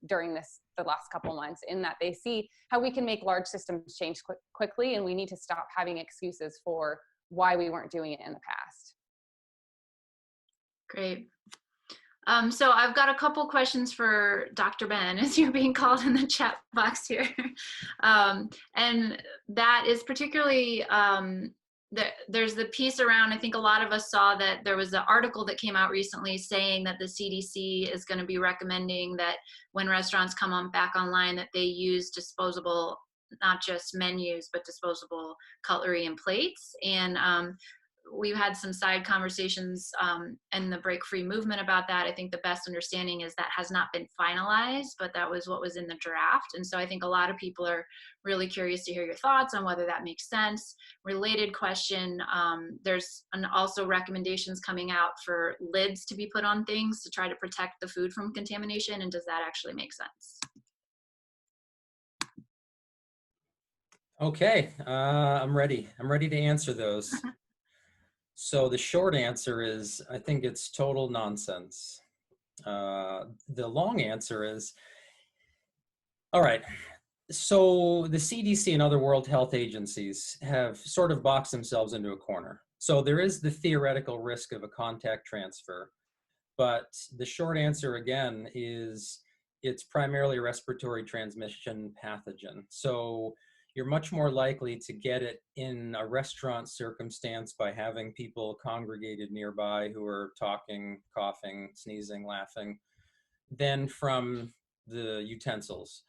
during the last couple months, in that they see how we can make large systems change quickly, and we need to stop having excuses for why we weren't doing it in the past. Great. So I've got a couple questions for Dr. Ben, as you're being called in the chat box here. And that is particularly, there's the piece around, I think a lot of us saw that there was an article that came out recently saying that the CDC is going to be recommending that when restaurants come back online, that they use disposable, not just menus, but disposable cutlery and plates. And we've had some side conversations in the Break Free movement about that. I think the best understanding is that has not been finalized, but that was what was in the draft. And so I think a lot of people are really curious to hear your thoughts on whether that makes sense. Related question, there's also recommendations coming out for lids to be put on things to try to protect the food from contamination. And does that actually make sense? Okay, I'm ready. I'm ready to answer those. So the short answer is, I think it's total nonsense. The long answer is, all right, So the CDC and other World Health agencies have sort of boxed themselves into a corner. So there is the theoretical risk of a contact transfer, but the short answer again is it's primarily a respiratory transmission pathogen. So you're much more likely to get it in a restaurant circumstance by having people congregated nearby who are talking, coughing, sneezing, laughing, than from the utensils.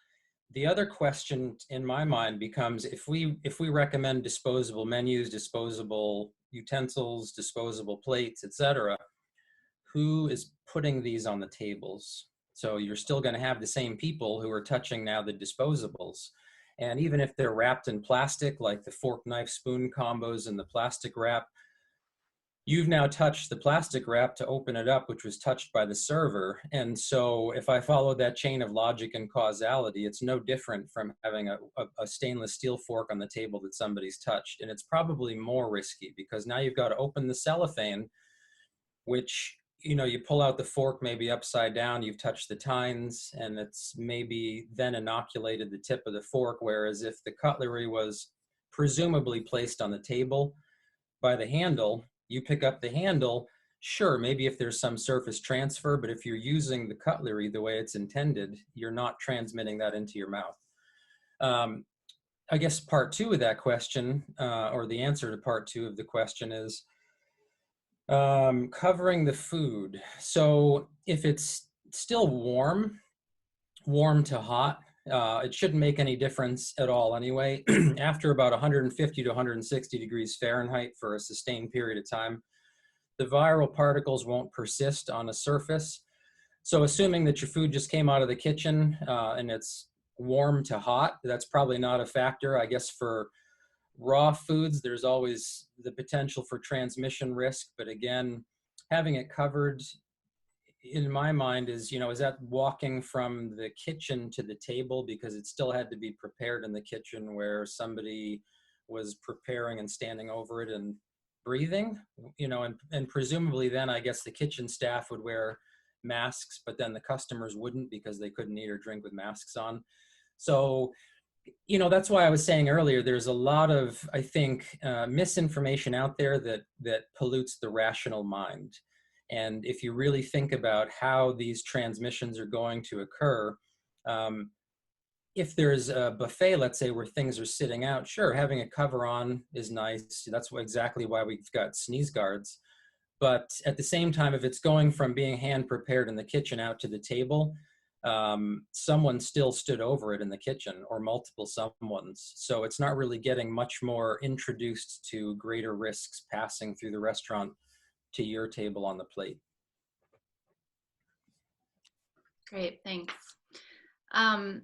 The other question in my mind becomes, if we recommend disposable menus, disposable utensils, disposable plates, etc., who is putting these on the tables? So you're still going to have the same people who are touching now the disposables. And even if they're wrapped in plastic, like the fork, knife, spoon combos in the plastic wrap, you've now touched the plastic wrap to open it up, which was touched by the server. And so if I follow that chain of logic and causality, it's no different from having a stainless steel fork on the table that somebody's touched. And it's probably more risky because now you've got to open the cellophane, which, you know, you pull out the fork maybe upside down, you've touched the tines, and it's maybe then inoculated the tip of the fork, whereas if the cutlery was presumably placed on the table by the handle, you pick up the handle, sure, maybe if there's some surface transfer, but if you're using the cutlery the way it's intended, you're not transmitting that into your mouth. I guess part two of that question, or the answer to part two of the question is covering the food. So if it's still warm to hot, it shouldn't make any difference at all anyway. After about 150 to 160 degrees Fahrenheit for a sustained period of time, the viral particles won't persist on a surface. So assuming that your food just came out of the kitchen and it's warm to hot, that's probably not a factor. I guess for raw foods, there's always the potential for transmission risk. But again, having it covered, in my mind, is, you know, is that walking from the kitchen to the table because it still had to be prepared in the kitchen where somebody was preparing and standing over it and breathing, you know, and presumably then I guess the kitchen staff would wear masks, but then the customers wouldn't because they couldn't eat or drink with masks on. So, you know, that's why I was saying earlier, there's a lot of, I think, misinformation out there that pollutes the rational mind. And if you really think about how these transmissions are going to occur, if there's a buffet, let's say, where things are sitting out, sure, having a cover on is nice. That's exactly why we've got sneeze guards. But at the same time, if it's going from being hand prepared in the kitchen out to the table, someone still stood over it in the kitchen, or multiple someones. So it's not really getting much more introduced to greater risks passing through the restaurant to your table on the plate. Great, thanks.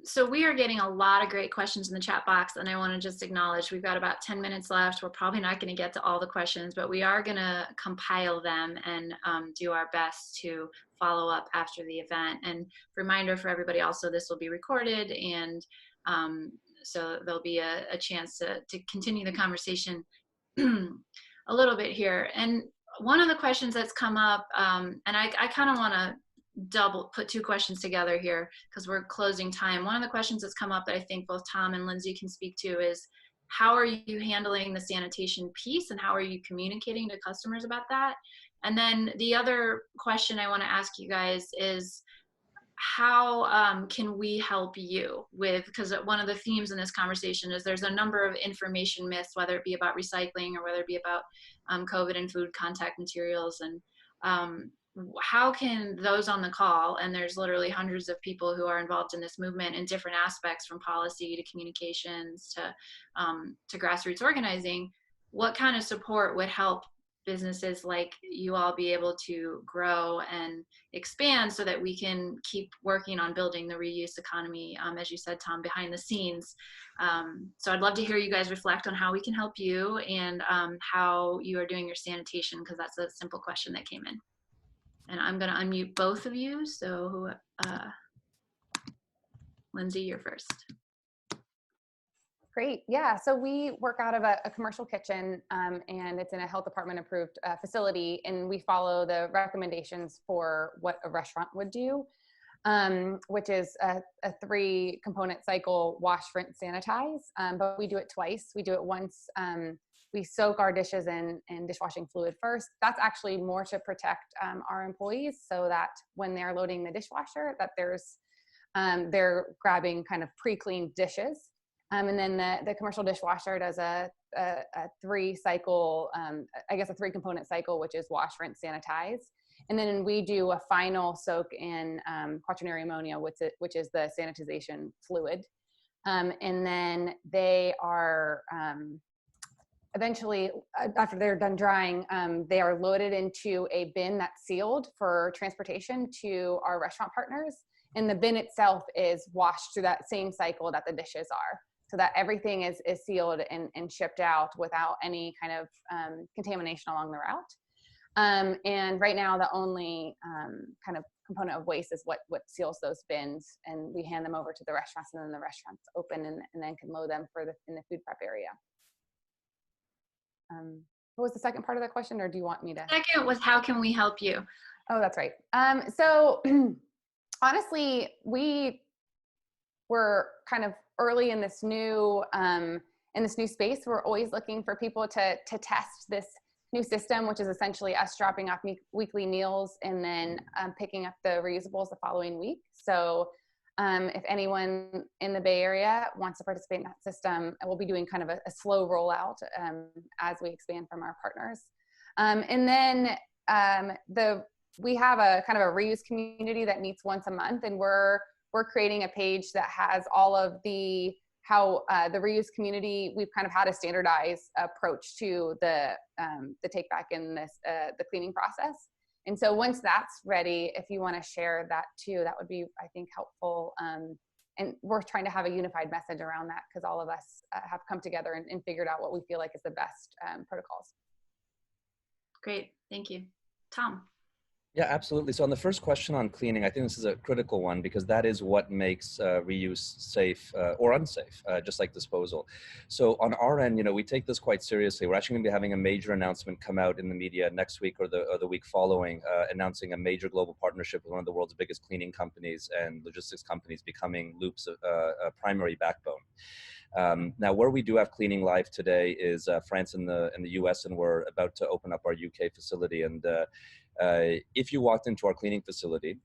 So we are getting a lot of great questions in the chat box, and I want to just acknowledge we've got about 10 minutes left. We're probably not going to get to all the questions, but we are going to compile them and do our best to follow up after the event. And reminder for everybody also, this will be recorded, and so there'll be a chance to continue the conversation a little bit here. And one of the questions that's come up, and I kind of want to put two questions together here because we're closing time. One of the questions that's come up that I think both Tom and Lindsey can speak to is, how are you handling the sanitation piece and how are you communicating to customers about that? And then the other question I want to ask you guys is, how can we help you with, because one of the themes in this conversation is there's a number of information myths, whether it be about recycling or whether it be about COVID and food contact materials, and how can those on the call, and there's literally hundreds of people who are involved in this movement in different aspects, from policy to communications to grassroots organizing, what kind of support would help businesses like you all be able to grow and expand so that we can keep working on building the reuse economy, as you said, Tom, behind the scenes. So I'd love to hear you guys reflect on how we can help you and how you are doing your sanitation, because that's a simple question that came in. And I'm going to unmute both of you. So Lindsey, you're first. Great. Yeah. So we work out of a commercial kitchen, and it's in a health department approved facility, and we follow the recommendations for what a restaurant would do. which is a 3-component cycle: wash, rinse, sanitize. But we do it twice. We do it once. We soak our dishes in dishwashing fluid first. That's actually more to protect our employees, so that when they're loading the dishwasher, that they're grabbing kind of pre-cleaned dishes. And then the commercial dishwasher does a 3-cycle, I guess a 3-component cycle, which is wash, rinse, sanitize. And then we do a final soak in quaternary ammonia, which is the sanitization fluid. And then they are eventually, after they're done drying, they are loaded into a bin that's sealed for transportation to our restaurant partners. And the bin itself is washed through that same cycle that the dishes are, so that everything is sealed and shipped out without any kind of contamination along the route. And right now, the only kind of component of waste is what seals those bins, and we hand them over to the restaurants, and then the restaurants open and then can load them in the food prep area. What was the second part of that question, or do you want me to? Second was, how can we help you? Oh, that's right. So honestly, we were kind of early in this new space. We're always looking for people to test this new system, which is essentially us dropping off weekly meals and then picking up the reusables the following week. So if anyone in the Bay Area wants to participate in that system, we'll be doing kind of a slow rollout as we expand from our partners. And then we have a kind of a reuse community that meets once a month, and we're creating a page that has all of the reuse community. We've kind of had a standardized approach to the take back in the cleaning process. And so once that's ready, if you want to share that too, that would be, I think, helpful. And we're trying to have a unified message around that, because all of us have come together and figured out what we feel like is the best protocols. Great, thank you. Tom. Yeah, absolutely. So on the first question on cleaning, I think this is a critical one, because that is what makes reuse safe or unsafe, just like disposal. So on our end, we take this quite seriously. We're actually going to be having a major announcement come out in the media next week or the week following, announcing a major global partnership with one of the world's biggest cleaning companies and logistics companies, becoming Loop's a primary backbone. Now, where we do have cleaning live today is France and the US, and we're about to open up our UK facility. And if you walked into our cleaning facility,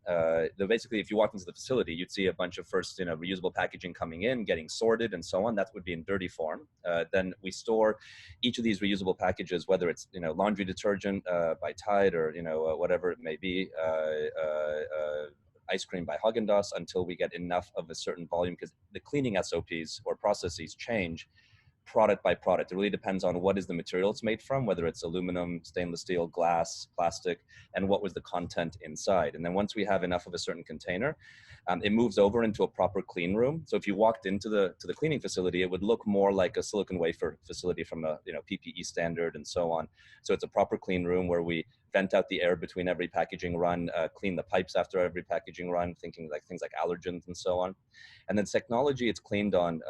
basically, if you walked into the facility, you'd see a bunch of first, reusable packaging coming in, getting sorted, and so on. That would be in dirty form. Then we store each of these reusable packages, whether it's laundry detergent by Tide or whatever it may be, ice cream by Haagen-Dazs, until we get enough of a certain volume, because the cleaning SOPs or processes change product by product. It really depends on what is the material it's made from, whether it's aluminum, stainless steel, glass, plastic, and what was the content inside. And then once we have enough of a certain container, it moves over into a proper clean room. So if you walked into the cleaning facility, it would look more like a silicon wafer facility from a PPE standard and so on. So it's a proper clean room where we vent out the air between every packaging run, clean the pipes after every packaging run, thinking like things like allergens and so on. And then technology it's cleaned on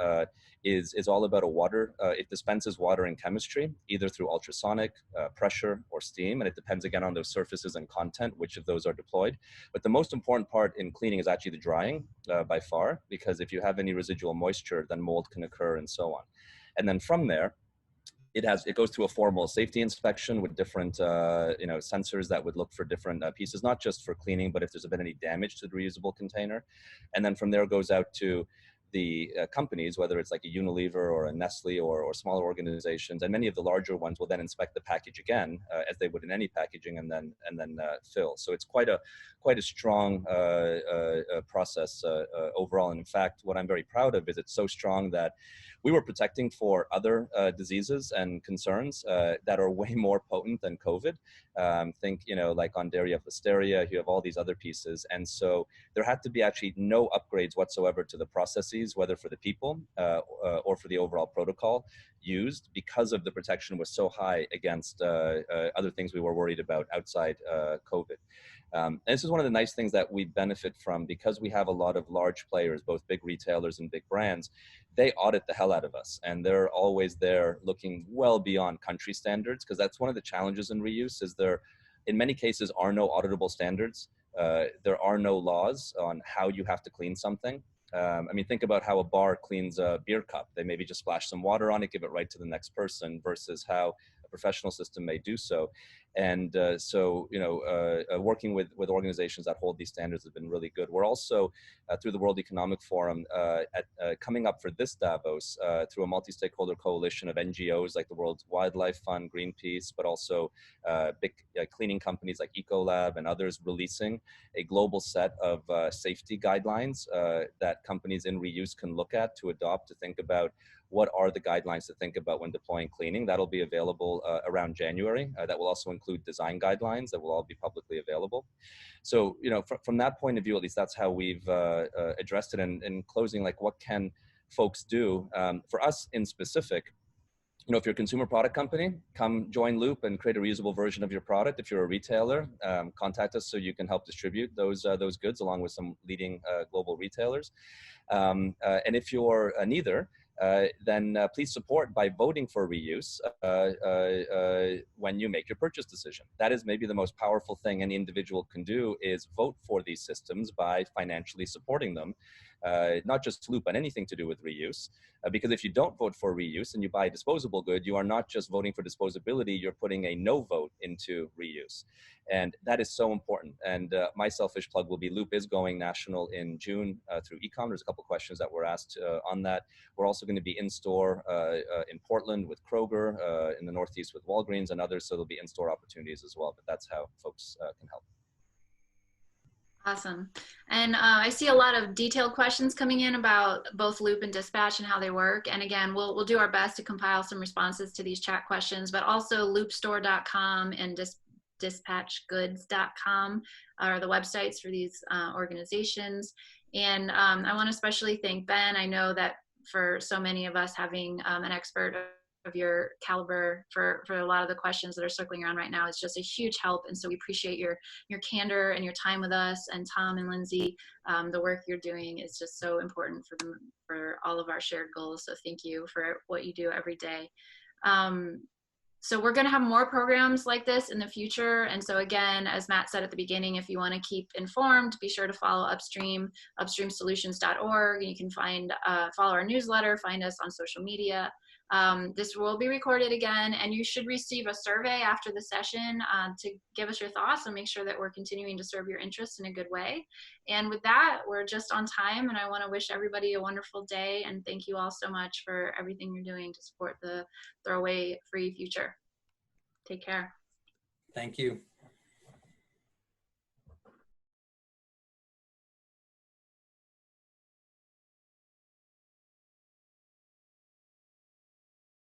is all about a water. It dispenses water and chemistry, either through ultrasonic, pressure, or steam. And it depends again on those surfaces and content, which of those are deployed. But the most important part in cleaning is actually the drying by far, because if you have any residual moisture, then mold can occur and so on. And then from there, it goes through a formal safety inspection with different sensors that would look for different pieces, not just for cleaning, but if there's been any damage to the reusable container. And then from there it goes out to the companies, whether it's like a Unilever or a Nestle or smaller organizations, and many of the larger ones will then inspect the package again, as they would in any packaging, and then fill. So it's quite a strong process overall. And in fact, what I'm very proud of is it's so strong that we were protecting for other diseases and concerns that are way more potent than COVID. Think, like on dairy listeria, you have all these other pieces. And so there had to be actually no upgrades whatsoever to the processes, whether for the people or for the overall protocol used, because of the protection was so high against other things we were worried about outside COVID. And this is one of the nice things that we benefit from, because we have a lot of large players, both big retailers and big brands. They audit the hell out of us, and they're always there looking well beyond country standards, because that's one of the challenges in reuse is there, in many cases, are no auditable standards. There are no laws on how you have to clean something. I mean, think about how a bar cleans a beer cup. They maybe just splash some water on it, give it right to the next person, versus how a professional system may do so. And so, you know, working with organizations that hold these standards has been really good. We're also, through the World Economic Forum, coming up for this Davos through a multi-stakeholder coalition of NGOs like the World Wildlife Fund, Greenpeace, but also big cleaning companies like Ecolab and others, releasing a global set of safety guidelines that companies in reuse can look at to adopt, to think about what are the guidelines to think about when deploying cleaning. That'll be available around January. That will also include design guidelines that will all be publicly available. So, you know, from that point of view, at least that's how we've addressed it. And in closing, like, what can folks do? For us in specific, you know, if you're a consumer product company, come join Loop and create a reusable version of your product. If you're a retailer, contact us so you can help distribute those goods along with some leading global retailers. And if you're neither, then please support by voting for reuse when you make your purchase decision. That is maybe the most powerful thing any individual can do, is vote for these systems by financially supporting them. Not just Loop, but anything to do with reuse. Because if you don't vote for reuse and you buy a disposable good, you are not just voting for disposability, you're putting a no vote into reuse. And that is so important. And my selfish plug will be Loop is going national in June through Ecom. There's a couple questions that were asked on that. We're also going to be in-store in Portland with Kroger, in the Northeast with Walgreens and others. So there'll be in-store opportunities as well, but that's how folks can help. Awesome. And I see a lot of detailed questions coming in about both Loop and Dispatch and how they work. And again, we'll do our best to compile some responses to these chat questions, but also loopstore.com and dispatchgoods.com are the websites for these organizations. And I want to especially thank Ben. I know that for so many of us, having an expert of your caliber for a lot of the questions that are circling around right now is just a huge help. And so we appreciate your candor and your time with us. And Tom and Lindsey, the work you're doing is just so important for all of our shared goals. So thank you for what you do every day. So we're going to have more programs like this in the future. And so again, as Matt said at the beginning, if you want to keep informed, be sure to follow Upstream, upstreamsolutions.org. You can follow our newsletter, find us on social media. This will be recorded again, and you should receive a survey after the session to give us your thoughts and make sure that we're continuing to serve your interests in a good way. And with that, we're just on time, and I want to wish everybody a wonderful day, and thank you all so much for everything you're doing to support the throwaway free future. Take care. Thank you.